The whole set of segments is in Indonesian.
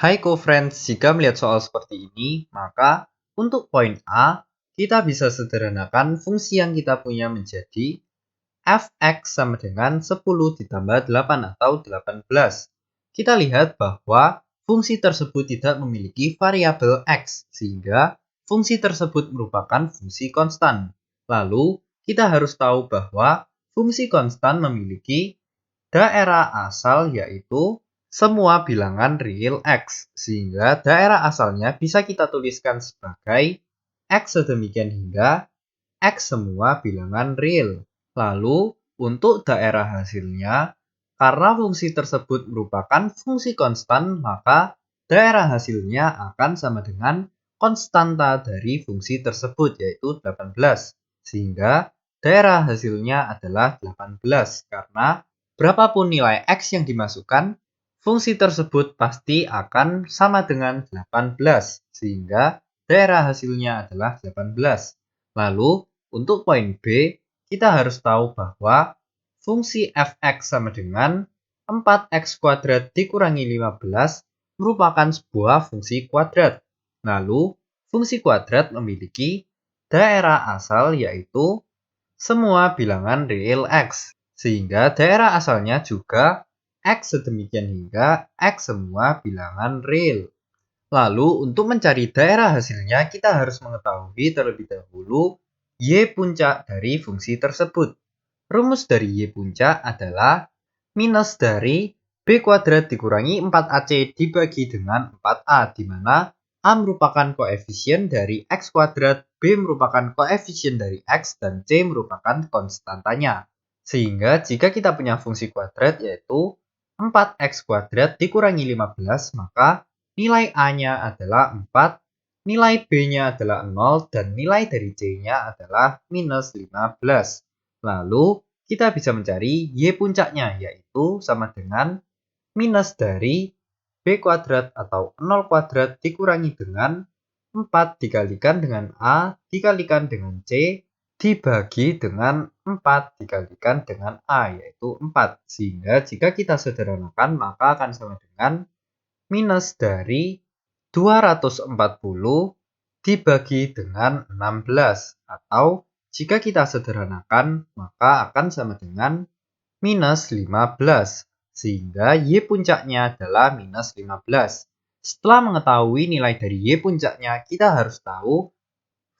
Hai co-friends, jika melihat soal seperti ini, maka untuk poin A, kita bisa sederhanakan fungsi yang kita punya menjadi f(x) sama dengan 10 ditambah 8 atau 18. Kita lihat bahwa fungsi tersebut tidak memiliki variabel x, sehingga fungsi tersebut merupakan fungsi konstan. Lalu, kita harus tahu bahwa fungsi konstan memiliki daerah asal yaitu semua bilangan real x, sehingga daerah asalnya bisa kita tuliskan sebagai x sedemikian hingga x semua bilangan real. Lalu, untuk daerah hasilnya, karena fungsi tersebut merupakan fungsi konstan, maka daerah hasilnya akan sama dengan konstanta dari fungsi tersebut, yaitu 18. Sehingga daerah hasilnya adalah 18, karena berapapun nilai x yang dimasukkan, fungsi tersebut pasti akan sama dengan 18, sehingga daerah hasilnya adalah 18. Lalu, untuk poin B, kita harus tahu bahwa fungsi f(x) sama dengan 4x kuadrat dikurangi 15 merupakan sebuah fungsi kuadrat. Lalu, fungsi kuadrat memiliki daerah asal yaitu semua bilangan real x, sehingga daerah asalnya juga x sedemikian hingga x semua bilangan real. Lalu, untuk mencari daerah hasilnya, kita harus mengetahui terlebih dahulu y puncak dari fungsi tersebut. Rumus dari y puncak adalah minus dari b kuadrat dikurangi 4ac dibagi dengan 4a, di mana a merupakan koefisien dari x kuadrat, b merupakan koefisien dari x, dan c merupakan konstantanya. Sehingga jika kita punya fungsi kuadrat yaitu 4x kuadrat dikurangi 15, maka nilai a-nya adalah 4, nilai b-nya adalah 0, dan nilai dari c-nya adalah minus 15. Lalu, kita bisa mencari y puncaknya, yaitu sama dengan minus dari b kuadrat atau 0 kuadrat dikurangi dengan 4 dikalikan dengan a dikalikan dengan c dibagi dengan 4 dikalikan dengan a, yaitu 4. Sehingga jika kita sederhanakan, maka akan sama dengan minus dari 240 dibagi dengan 16. Atau jika kita sederhanakan, maka akan sama dengan minus 15. Sehingga y puncaknya adalah minus 15. Setelah mengetahui nilai dari y puncaknya, kita harus tahu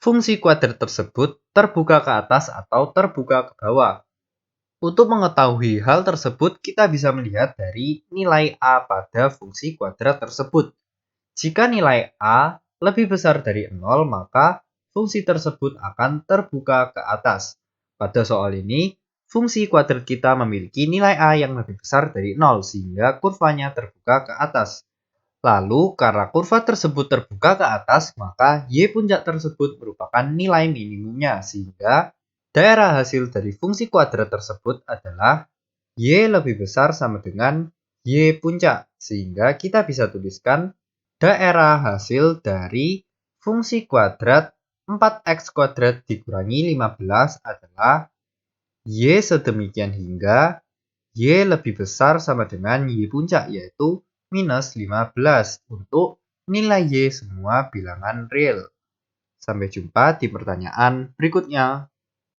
fungsi kuadrat tersebut terbuka ke atas atau terbuka ke bawah. Untuk mengetahui hal tersebut, kita bisa melihat dari nilai a pada fungsi kuadrat tersebut. Jika nilai a lebih besar dari 0, maka fungsi tersebut akan terbuka ke atas. Pada soal ini, fungsi kuadrat kita memiliki nilai a yang lebih besar dari 0, sehingga kurvanya terbuka ke atas. Lalu, karena kurva tersebut terbuka ke atas, maka y puncak tersebut merupakan nilai minimumnya, sehingga daerah hasil dari fungsi kuadrat tersebut adalah y lebih besar sama dengan y puncak, sehingga kita bisa tuliskan daerah hasil dari fungsi kuadrat 4x kuadrat dikurangi 15 adalah y sedemikian hingga y lebih besar sama dengan y puncak, yaitu minus 15 untuk nilai y semua bilangan real. Sampai jumpa di pertanyaan berikutnya.